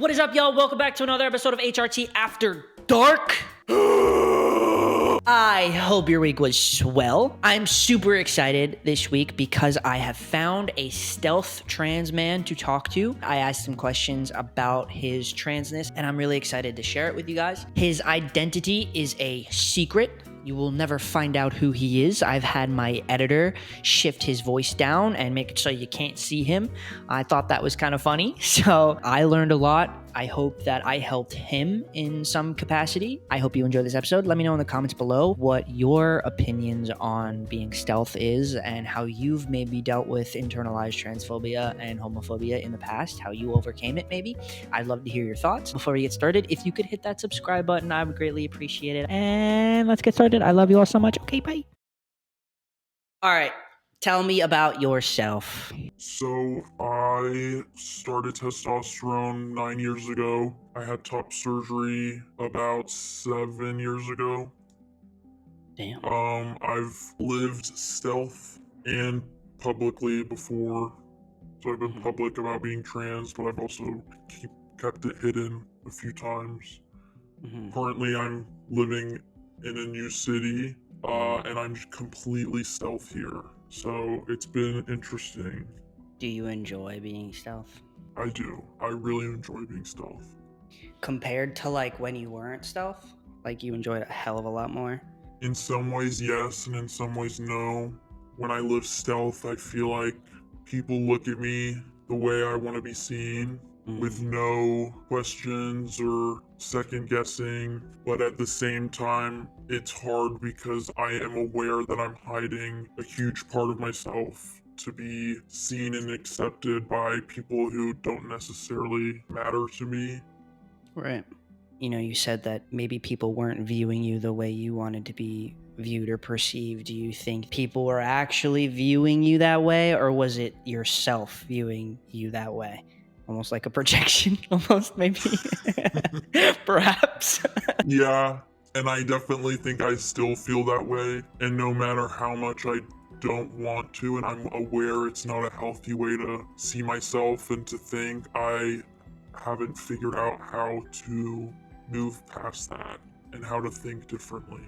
What is up, y'all? Welcome back to another episode of HRT After Dark. I hope your week was swell. I'm super excited this week because I have found a stealth trans man to talk to. I asked him questions about his transness, and I'm really excited to share it with you guys. His identity is a secret. You will never find out who he is. I've had my editor shift his voice down and make it so you can't see him. I thought that was kind of funny. So I learned a lot. I hope that I helped him in some capacity. I hope you enjoyed this episode. Let me know in the comments below what your opinions on being stealth is and how you've maybe dealt with internalized transphobia and homophobia in the past, how you overcame it maybe. I'd love to hear your thoughts. Before we get started, if you could hit that subscribe button, I would greatly appreciate it. And let's get started. I love you all so much. Okay, bye. All right. Tell me about yourself. So I started testosterone 9 years ago. I had top surgery about 7 years ago. Damn. I've lived stealth and publicly before. So I've been public about being trans, but I've also kept it hidden a few times. Currently I'm living in a new city, and I'm completely stealth here. So it's been interesting. Do you enjoy being stealth? I do. I really enjoy being stealth. Compared to like when you weren't stealth? Like you enjoyed it a hell of a lot more? In some ways, yes, and in some ways, no. When I live stealth, I feel like people look at me the way I want to be seen, with no questions or second guessing. But at the same time, it's hard because I am aware that I'm hiding a huge part of myself to be seen and accepted by people who don't necessarily matter to me. Right. You know, you said that maybe people weren't viewing you the way you wanted to be viewed or perceived. Do you think people were actually viewing you that way, or was it yourself viewing you that way? Almost like a projection, almost maybe. Perhaps. Yeah, and I definitely think I still feel that way. And no matter how much I don't want to, and I'm aware it's not a healthy way to see myself and to think, I haven't figured out how to move past that and how to think differently.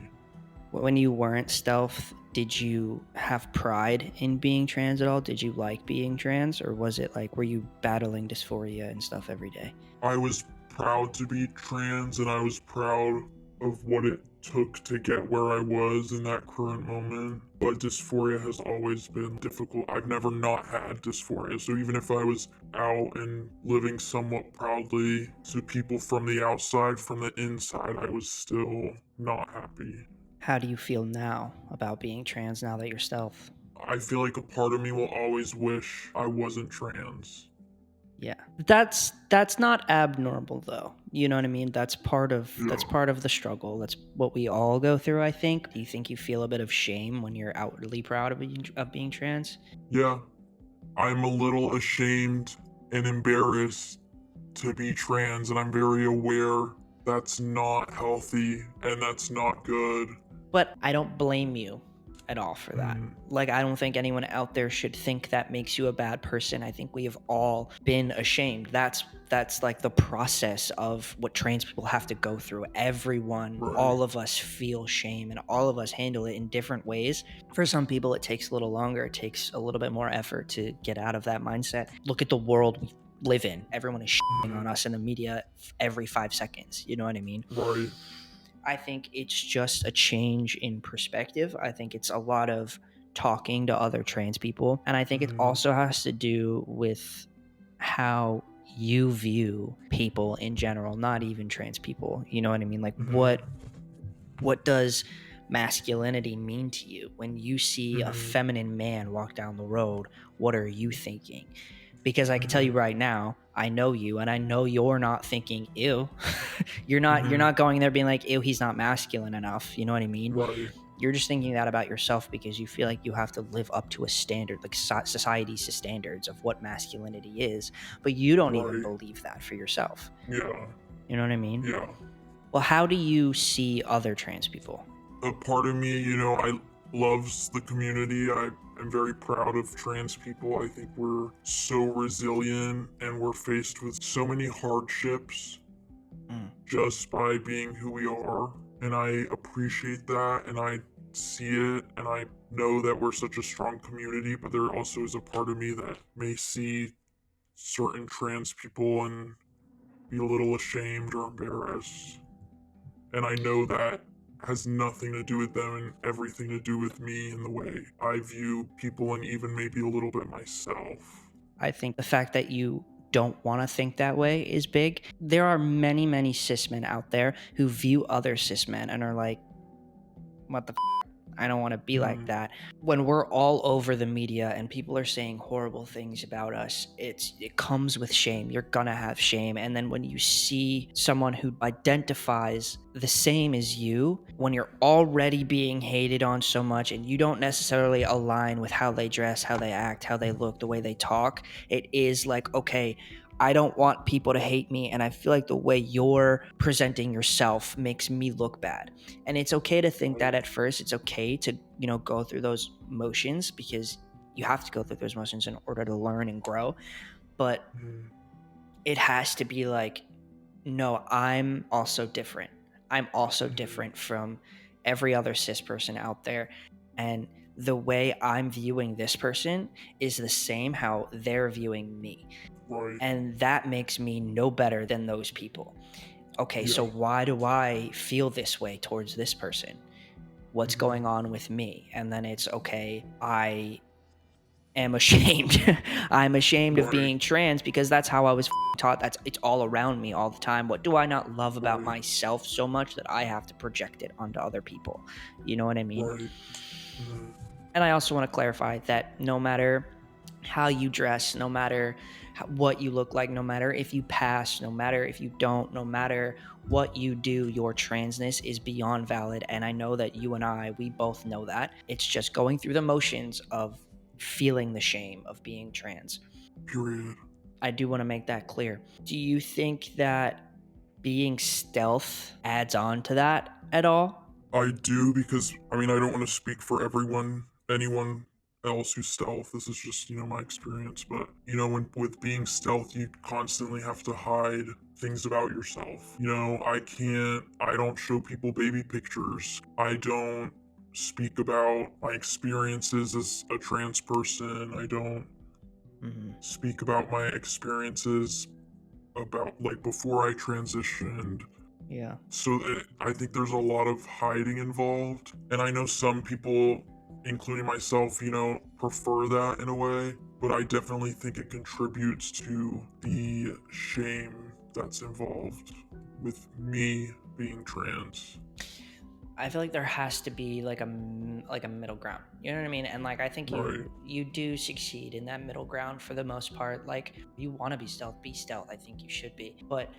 When you weren't stealth, did you have pride in being trans at all? Did you like being trans, or was it like, were you battling dysphoria and stuff every day? I was proud to be trans, and I was proud of what it took to get where I was in that current moment. But dysphoria has always been difficult. I've never not had dysphoria. So even if I was out and living somewhat proudly to people from the outside, from the inside, I was still not happy. How do you feel now about being trans now that you're stealth? I feel like a part of me will always wish I wasn't trans. Yeah. That's not abnormal though. You know what I mean? That's part of the struggle. That's what we all go through, I think. Do you think you feel a bit of shame when you're outwardly proud of being trans? Yeah. I'm a little ashamed and embarrassed to be trans, and I'm very aware that's not healthy and that's not good. But I don't blame you at all for that. Like, I don't think anyone out there should think that makes you a bad person. I think we have all been ashamed. That's like the process of what trans people have to go through. Everyone, all of us feel shame, and all of us handle it in different ways. For some people, it takes a little longer. It takes a little bit more effort to get out of that mindset. Look at the world we live in. Everyone is shitting on us in the media every 5 seconds. You know what I mean? Right. I think it's just a change in perspective. I think it's a lot of talking to other trans people. And I think it also has to do with how you view people in general, not even trans people. You know what I mean? Like, what does masculinity mean to you? When you see a feminine man walk down the road, what are you thinking? Because I can tell you right now, I know you, and I know you're not thinking, ew. You're not going there being like, ew, he's not masculine enough. You know what I mean? Right. You're just thinking that about yourself because you feel like you have to live up to a standard, like society's standards of what masculinity is. But you don't even believe that for yourself. Yeah. You know what I mean? Yeah. Well, how do you see other trans people? A part of me, I loves the community. I am very proud of trans people. I think we're so resilient and we're faced with so many hardships just by being who we are. And I appreciate that, and I see it, and I know that we're such a strong community, but there also is a part of me that may see certain trans people and be a little ashamed or embarrassed. And I know that has nothing to do with them and everything to do with me and the way I view people and even maybe a little bit myself. I think the fact that you don't want to think that way is big. There are many, many cis men out there who view other cis men and are like, what the I don't want to be like that. When we're all over the media and people are saying horrible things about us, it comes with shame. You're gonna have shame. And then when you see someone who identifies the same as you, when you're already being hated on so much and you don't necessarily align with how they dress, how they act, how they look, the way they talk, it is like, okay, I don't want people to hate me, and I feel like the way you're presenting yourself makes me look bad. And it's okay to think that at first. It's okay to, go through those motions, because you have to go through those motions in order to learn and grow. But it has to be like, no, I'm also different. I'm also different from every other cis person out there. And the way I'm viewing this person is the same how they're viewing me. Right. And that makes me no better than those people. Okay, so why do I feel this way towards this person? What's going on with me? And then it's, okay, I am ashamed. I'm ashamed of being trans because that's how I was taught. It's all around me all the time. What do I not love about myself so much that I have to project it onto other people? You know what I mean? Right. And I also want to clarify that no matter how you dress, no matter what you look like, no matter if you pass, no matter if you don't, no matter what you do, your transness is beyond valid. And I know that you and we both know that. It's just going through the motions of feeling the shame of being trans. Period. I do want to make that clear. Do you think that being stealth adds on to that at all? I do, because I don't want to speak for anyone else who's stealth. This is just, my experience. But, with being stealth, you constantly have to hide things about yourself. I don't show people baby pictures. I don't speak about my experiences as a trans person. I don't speak about my experiences about before I transitioned. Yeah. So I think there's a lot of hiding involved. And I know some people, including myself, prefer that in a way. But I definitely think it contributes to the shame that's involved with me being trans. I feel like there has to be like a middle ground. You know what I mean? And I think you do succeed in that middle ground for the most part. You want to be stealth. I think you should be. But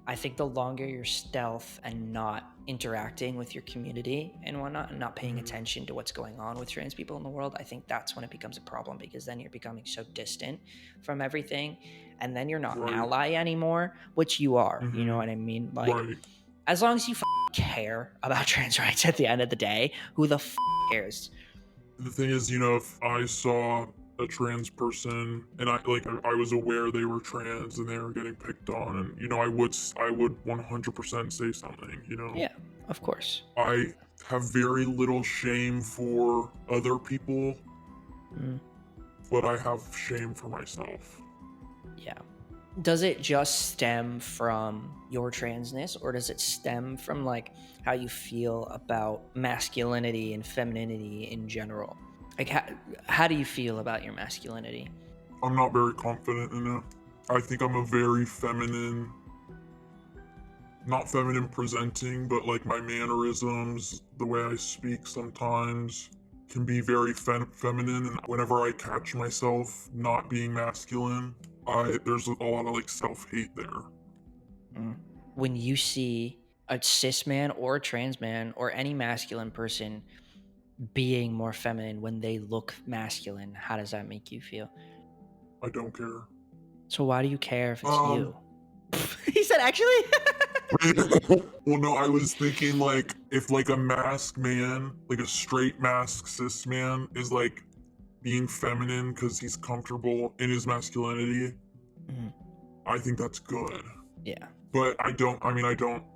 I think the longer you're stealth and not interacting with your community and whatnot, and not paying attention to what's going on with trans people in the world, I think that's when it becomes a problem, because then you're becoming so distant from everything, and then you're not an ally anymore, which you are. You know what I mean? As long as you care about trans rights at the end of the day, who the cares? The thing is, if I saw a trans person and I was aware they were trans and they were getting picked on, and I would 100% say something. Yeah, of course. I have very little shame for other people, but I have shame for myself. Yeah. Does it just stem from your transness, or does it stem from how you feel about masculinity and femininity in general? How do you feel about your masculinity? I'm not very confident in it. I think I'm a very feminine, not feminine presenting, but my mannerisms, the way I speak sometimes can be very feminine. And whenever I catch myself not being masculine, there's a lot of self-hate there. When you see a cis man or a trans man or any masculine person being more feminine when they look masculine, how does that make you feel? I don't care. So why do you care if it's you? He said, actually? Well, no, I was thinking if a masked man, a straight masked cis man is being feminine because he's comfortable in his masculinity, I think that's good. Yeah. But I don't,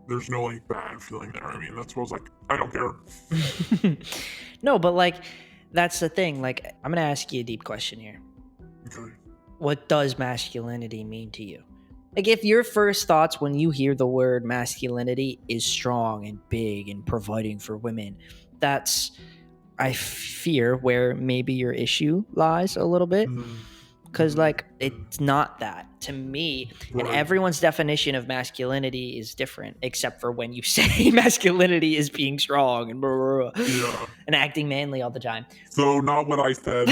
there's no like bad feeling there. I mean, that's what I was like, I don't care. No, but like, that's the thing. Like, I'm going to ask you a deep question here. Okay. What does masculinity mean to you? Like, if your first thoughts when you hear the word masculinity is strong and big and providing for women, that's, I fear, where maybe your issue lies a little bit. Because, like, it's not that to me. Right. And everyone's definition of masculinity is different, except for when you say masculinity is being strong and blah, blah, blah, Yeah. and acting manly all the time. So, not what I said.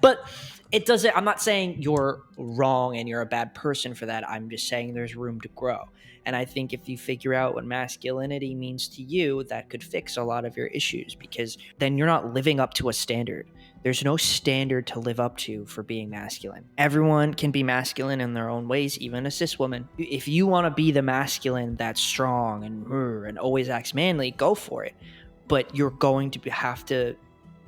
But it doesn't, I'm not saying you're wrong and you're a bad person for that. I'm just saying there's room to grow. And I think if you figure out what masculinity means to you, that could fix a lot of your issues, because then you're not living up to a standard. There's no standard to live up to for being masculine. Everyone can be masculine in their own ways, even a cis woman. If you want to be the masculine that's strong and always acts manly, go for it. But you're going to have to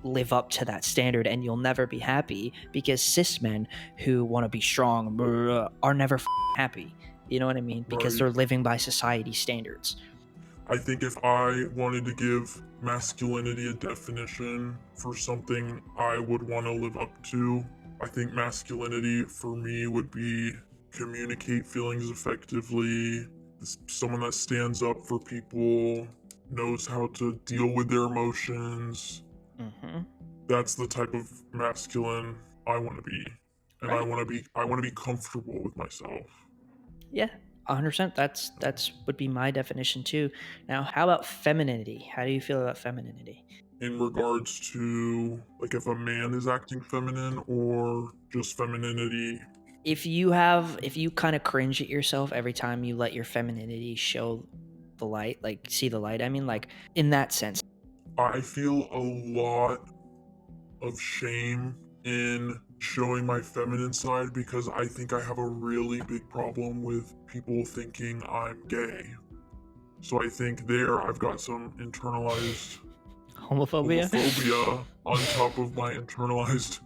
live up to that standard, and you'll never be happy, because cis men who want to be strong are never happy. You know what I mean? Because Right. they're living by society standards. I think if I wanted to give masculinity a definition for something I would want to live up to, I think masculinity for me would be communicate feelings effectively, someone that stands up for people, knows how to deal with their emotions. That's the type of masculine I want to be. And Right. I want to be comfortable with myself. Yeah, 100%. That's would be my definition too. Now, how about femininity? How do you feel about femininity? In regards to like if a man is acting feminine or just femininity. If you kind of cringe at yourself every time you let your femininity show the light, like see the light, I mean, like in that sense. I feel a lot of shame in showing my feminine side because I think I have a really big problem with people thinking I'm gay. So I think there I've got some internalized Homophobia on top of my internalized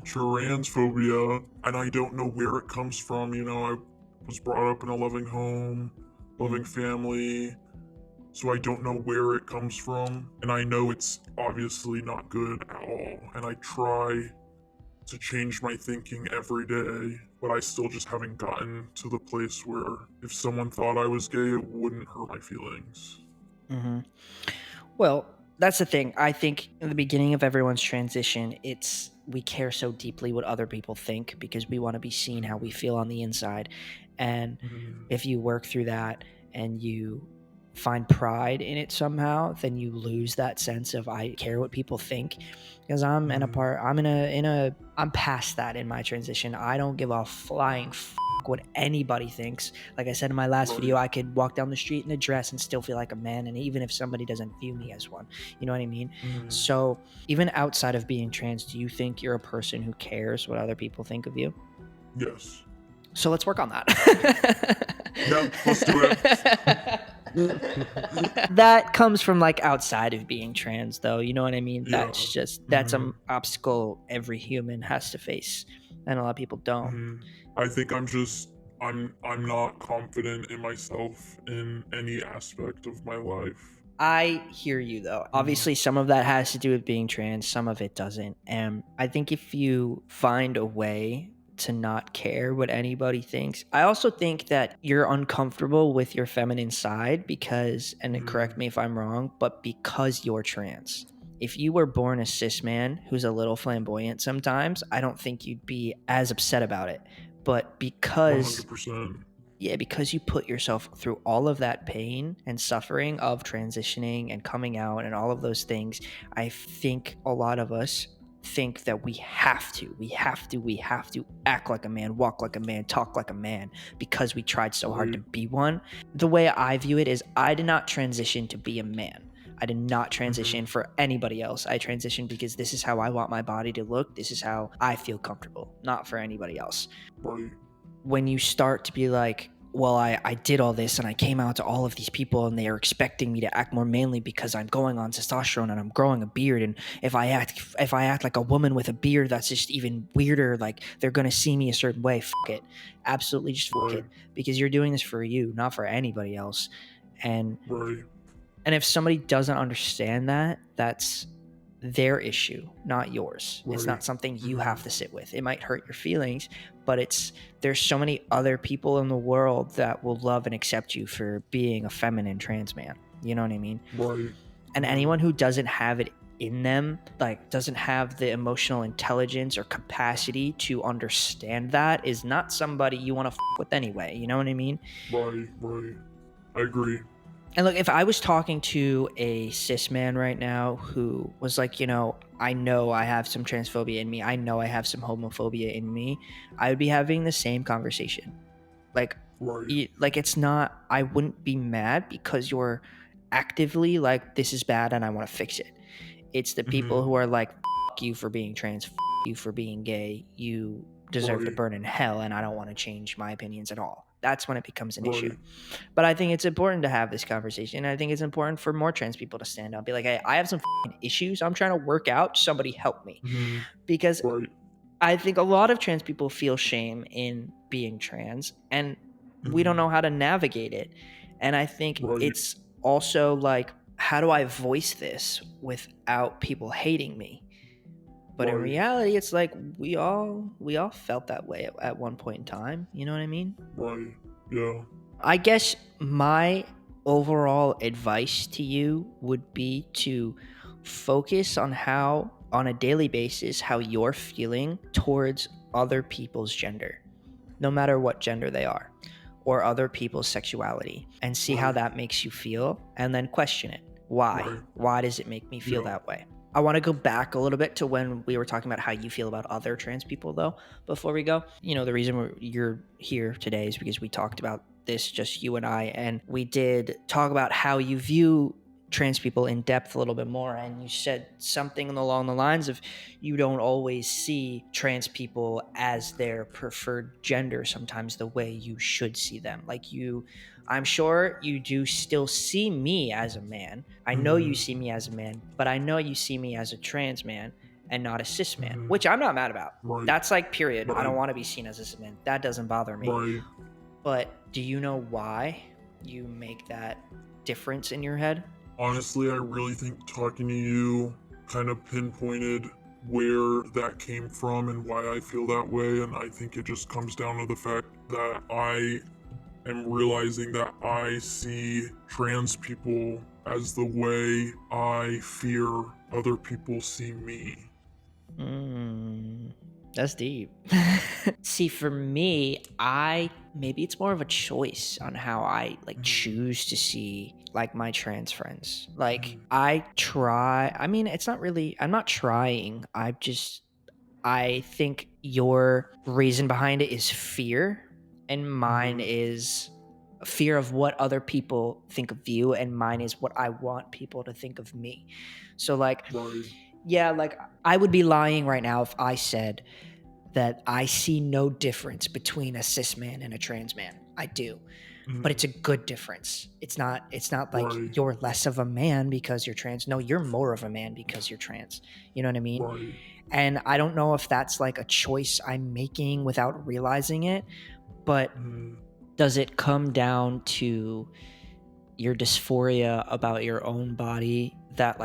transphobia, and I don't know where it comes from. You know, I was brought up in a loving home, loving family, so I don't know where it comes from, and I know it's obviously not good at all, and I try to change my thinking every day, but I still just haven't gotten to the place where if someone thought I was gay, it wouldn't hurt my feelings. Well, that's the thing. I think in the beginning of everyone's transition, we care so deeply what other people think because we want to be seen how we feel on the inside. And if you work through that and you find pride in it somehow, then you lose that sense of I care what people think. Because I'm past that in my transition. I don't give a flying what anybody thinks. Like I said in my last video, I could walk down the street in a dress and still feel like a man, and even if somebody doesn't view me as one, you know what I mean? So even outside of being trans, do you think you're a person who cares what other people think of you? Yes. So let's work on that. Yeah, let's do it. That comes from like outside of being trans, though, you know what I mean? Yeah. That's an obstacle every human has to face, and a lot of people don't. I think I'm not confident in myself in any aspect of my life. I hear you, though. Obviously, some of that has to do with being trans, some of it doesn't. And I think if you find a way to not care what anybody thinks, I also think that you're uncomfortable with your feminine side because, and correct me if I'm wrong, but because you're trans. If you were born a cis man who's a little flamboyant sometimes, I don't think you'd be as upset about it. But because 100%. Yeah, because you put yourself through all of that pain and suffering of transitioning and coming out and all of those things, I think a lot of us think that we have to act like a man, walk like a man, talk like a man because we tried so hard to be one. The way I view it is I did not transition to be a man. I did not transition for anybody else. I transitioned because this is how I want my body to look. This is how I feel comfortable, not for anybody else. Right. When you start to be like, well, I did all this and I came out to all of these people and they are expecting me to act more manly because I'm going on testosterone and I'm growing a beard. And if I act like a woman with a beard, that's just even weirder. Like they're going to see me a certain way. Fuck it. Absolutely just fuck it. Because you're doing this for you, not for anybody else. And if somebody doesn't understand that, that's their issue, not yours. It's not something you have to sit with. It might hurt your feelings, but there's so many other people in the world that will love and accept you for being a feminine trans man. You know what I mean? And anyone who doesn't have it in them, like doesn't have the emotional intelligence or capacity to understand that, is not somebody you want to with anyway. You know what I mean? Right. I agree. And look, if I was talking to a cis man right now who was like, I know I have some transphobia in me, I know I have some homophobia in me, I would be having the same conversation. Like, it's not, I wouldn't be mad because you're actively like, this is bad and I want to fix it. It's the people who are like, fuck you for being trans, fuck you for being gay, you deserve to burn in hell and I don't want to change my opinions at all. That's when it becomes an issue. But I think it's important to have this conversation. I think it's important for more trans people to stand up and be like, hey, I have some issues I'm trying to work out. Somebody help me. Because I think a lot of trans people feel shame in being trans and we don't know how to navigate it. And I think it's also like, how do I voice this without people hating me? But in reality, it's like we all felt that way at one point in time. You know what I mean? Yeah. I guess my overall advice to you would be to focus on how, on a daily basis, how you're feeling towards other people's gender, no matter what gender they are, or other people's sexuality, and see how that makes you feel, and then question it. Why? Why does it make me feel that way? I want to go back a little bit to when we were talking about how you feel about other trans people, though, before we go. The reason you're here today is because we talked about this, just you and I, and we did talk about how you view trans people in depth a little bit more, and you said something along the lines of you don't always see trans people as their preferred gender sometimes the way you should see them. Like I'm sure you do still see me as a man. I know you see me as a man, but I know you see me as a trans man and not a cis man, which I'm not mad about. That's like period. I don't want to be seen as a cis man. That doesn't bother me. But do you know why you make that difference in your head? Honestly, I really think talking to you kind of pinpointed where that came from and why I feel that way. And I think it just comes down to the fact that I am realizing that I see trans people as the way I fear other people see me. That's deep. See, for me, maybe it's more of a choice on how I choose to see my trans friends. I try, it's not really, I'm not trying. I think your reason behind it is fear, and mine is fear of what other people think of you, and mine is what I want people to think of me. So I would be lying right now if I said that I see no difference between a cis man and a trans man. I do. But it's a good difference. It's not like you're less of a man because you're trans. No, you're more of a man because you're trans. You know what I mean? And I don't know if that's like a choice I'm making without realizing it, but does it come down to your dysphoria about your own body that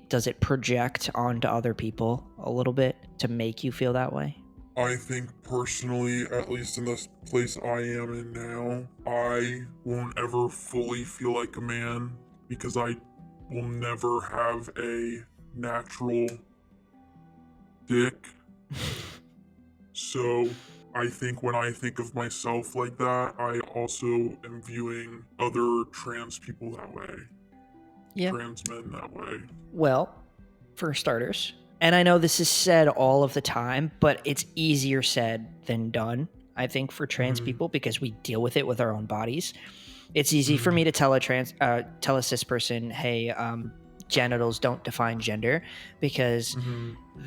does it project onto other people a little bit to make you feel that way? I think personally, at least in this place I am in now, I won't ever fully feel like a man because I will never have a natural dick. So I think when I think of myself like that, I also am viewing other trans people that way. Yeah. Trans men that way. Well, for starters, and I know this is said all of the time, but it's easier said than done, I think, for trans people because we deal with it with our own bodies. It's easy for me to tell a cis person, hey, genitals don't define gender, because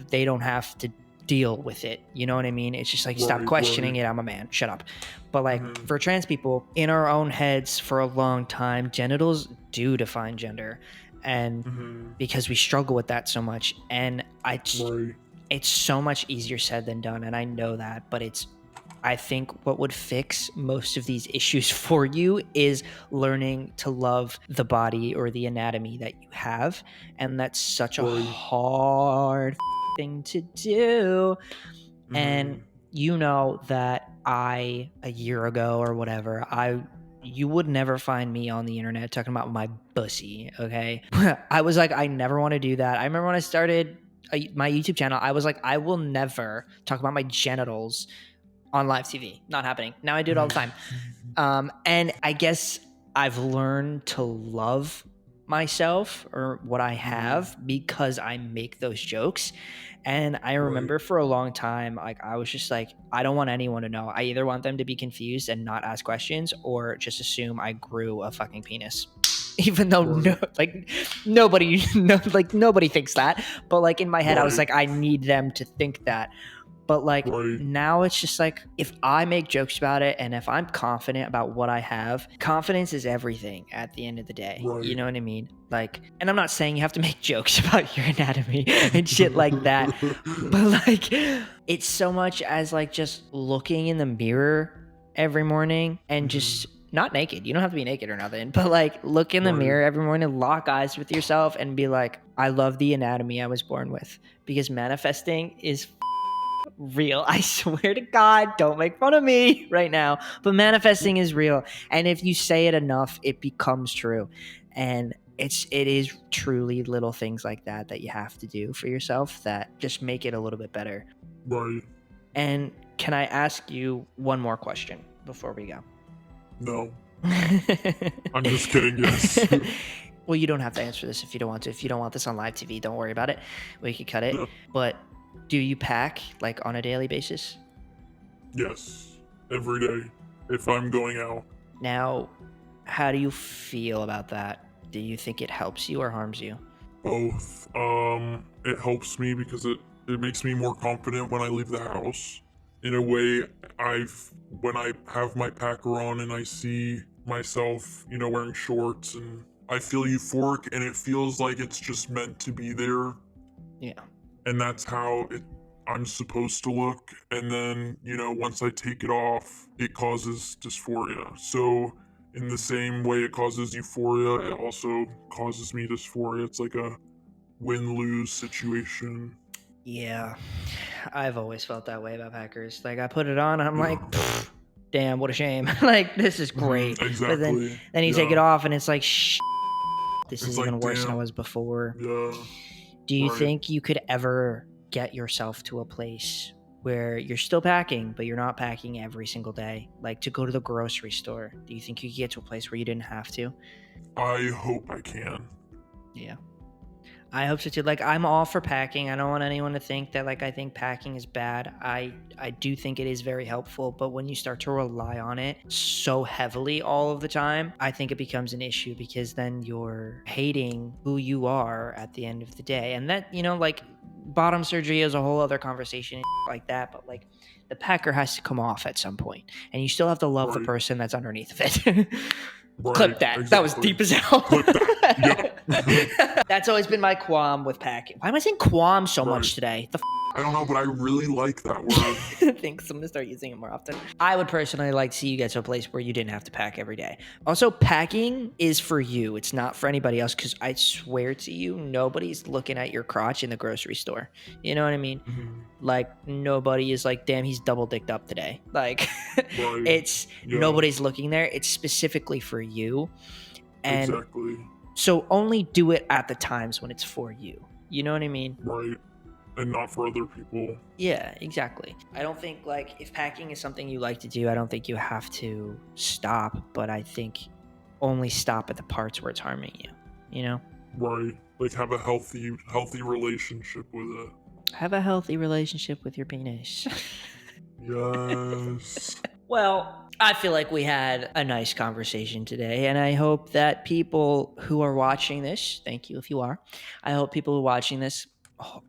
they don't have to deal with it. You know what I mean? It's just like, stop questioning it. I'm a man. Shut up. But like for trans people, in our own heads for a long time, genitals do define gender. And because we struggle with that so much. And it's so much easier said than done. And I know that, but I think what would fix most of these issues for you is learning to love the body or the anatomy that you have. And that's such a hard thing to do. And you know that a year ago or whatever, you would never find me on the internet talking about my pussy, okay? I was like, I never want to do that. I remember when I started my YouTube channel, I was like, I will never talk about my genitals on live TV. Not happening. Now I do it all the time. And I guess I've learned to love myself or what I have because I make those jokes. And I remember for a long time, like I was just like, I don't want anyone to know. I either want them to be confused and not ask questions or just assume I grew a fucking penis. Even though nobody thinks that. But like in my head, I was like, I need them to think that. But like now it's just like, if I make jokes about it and if I'm confident about what I have, confidence is everything at the end of the day. You know what I mean? Like, and I'm not saying you have to make jokes about your anatomy and shit like that. But like, it's so much as like just looking in the mirror every morning and just not naked. You don't have to be naked or nothing, but like look in the mirror every morning, lock eyes with yourself and be like, I love the anatomy I was born with, because manifesting is real. I swear to God, don't make fun of me right now, but manifesting is real. And if you say it enough, it becomes true. And it is truly little things like that you have to do for yourself that just make it a little bit better. And can I ask you one more question before we go? No. I'm just kidding, yes. Well, you don't have to answer this if you don't want to. If you don't want this on live TV, don't worry about it. We could cut it. No. But do you pack like on a daily basis? Yes, every day if I'm going out. Now, how do you feel about that? Do you think it helps you or harms you? Both. It helps me because it makes me more confident when I leave the house. In a way, when I have my packer on and I see myself, wearing shorts, and I feel euphoric and it feels like it's just meant to be there. Yeah. And that's how I'm supposed to look. And then, once I take it off, it causes dysphoria. So in the same way it causes euphoria, it also causes me dysphoria. It's like a win-lose situation. Yeah. I've always felt that way about Packers. Like I put it on and I'm like, damn, what a shame. Like this is great. Exactly. But then you take it off and it's like, this is even worse than it was before. Yeah. Do you think you could ever get yourself to a place where you're still packing, but you're not packing every single day? Like to go to the grocery store. Do you think you could get to a place where you didn't have to? I hope I can. Yeah. I hope so too. Like I'm all for packing. I don't want anyone to think that like I think packing is bad. I do think it is very helpful, but when you start to rely on it so heavily all of the time, I think it becomes an issue because then you're hating who you are at the end of the day. And that, like bottom surgery is a whole other conversation like that, but like the packer has to come off at some point and you still have to love the person that's underneath of it. Clip that. Exactly. That was deep as hell. Clip that. Yep. That's always been my qualm with packing. Why am I saying qualm so much today? I don't know, but I really like that word. I think I'm going to start using it more often. I would personally like to see you get to a place where you didn't have to pack every day. Also, packing is for you. It's not for anybody else because I swear to you, nobody's looking at your crotch in the grocery store. You know what I mean? Like, nobody is like, damn, he's double dicked up today. Like, nobody's looking there. It's specifically for you. And exactly. So only do it at the times when it's for you. You know what I mean? Right. And not for other people. Yeah, exactly. I don't think like if packing is something you like to do, I don't think you have to stop, but I think only stop at the parts where it's harming you, Right. Like have a healthy relationship with it. Have a healthy relationship with your penis. Yes. Well, I feel like we had a nice conversation today, and I hope that people who are watching this, thank you if you are, I hope people who are watching this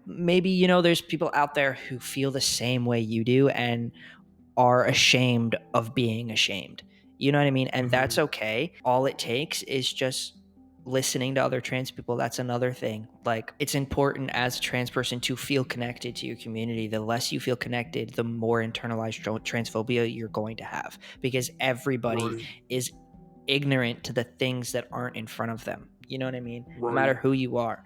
maybe, there's people out there who feel the same way you do and are ashamed of being ashamed. You know what I mean? And that's okay. All it takes is just listening to other trans people. That's another thing. Like, it's important as a trans person to feel connected to your community. The less you feel connected, the more internalized transphobia you're going to have, because everybody Right. is ignorant to the things that aren't in front of them. You know what I mean? No Right. matter who you are.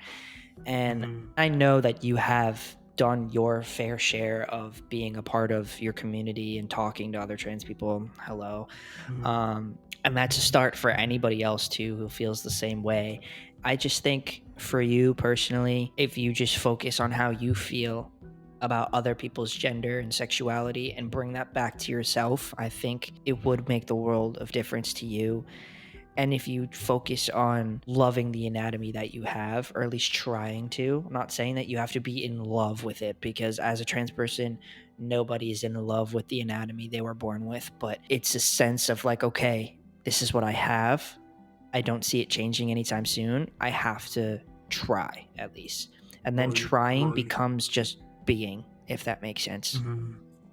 And I know that you have done your fair share of being a part of your community and talking to other trans people. Hello. And that's a start for anybody else too who feels the same way. I just think for you personally, if you just focus on how you feel about other people's gender and sexuality and bring that back to yourself, I think it would make the world of difference to you. And if you focus on loving the anatomy that you have, or at least trying to, I'm not saying that you have to be in love with it, because as a trans person, nobody is in love with the anatomy they were born with. But it's a sense of like, okay, this is what I have. I don't see it changing anytime soon. I have to try at least. And then trying becomes just being, if that makes sense.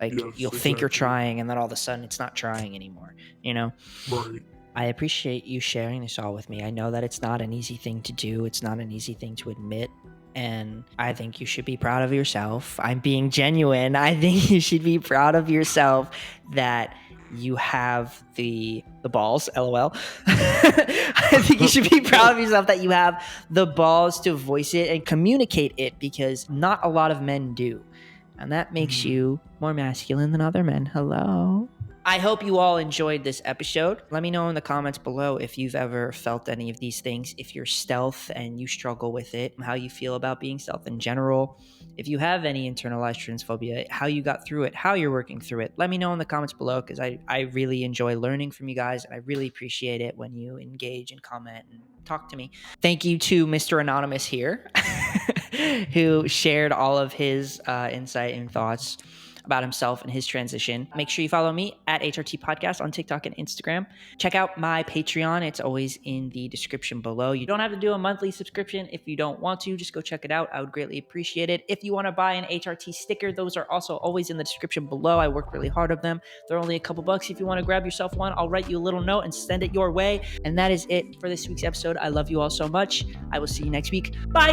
Like, yes, you'll think you're trying, and then all of a sudden it's not trying anymore, Right. I appreciate you sharing this all with me. I know that it's not an easy thing to do. It's not an easy thing to admit. And I think you should be proud of yourself. I'm being genuine. I think you should be proud of yourself that you have the balls, LOL. I think you should be proud of yourself that you have the balls to voice it and communicate it, because not a lot of men do. And that makes you more masculine than other men. Hello. I hope you all enjoyed this episode. Let me know in the comments below if you've ever felt any of these things, if you're stealth and you struggle with it, how you feel about being stealth in general. If you have any internalized transphobia, how you got through it, how you're working through it. Let me know in the comments below, because I really enjoy learning from you guys, and I really appreciate it when you engage and comment and talk to me. Thank you to Mr. Anonymous here, who shared all of his insight and thoughts about himself and his transition. Make sure you follow me at HRT Podcast on TikTok and Instagram. Check out my Patreon. It's always in the description below. You don't have to do a monthly subscription if you don't want to. Just go check it out. I would greatly appreciate it. If you want to buy an HRT sticker, those are also always in the description below. I worked really hard on them. They're only a couple bucks. If you want to grab yourself one, I'll write you a little note and send it your way. And that is it for this week's episode. I love you all so much. I will see you next week. Bye!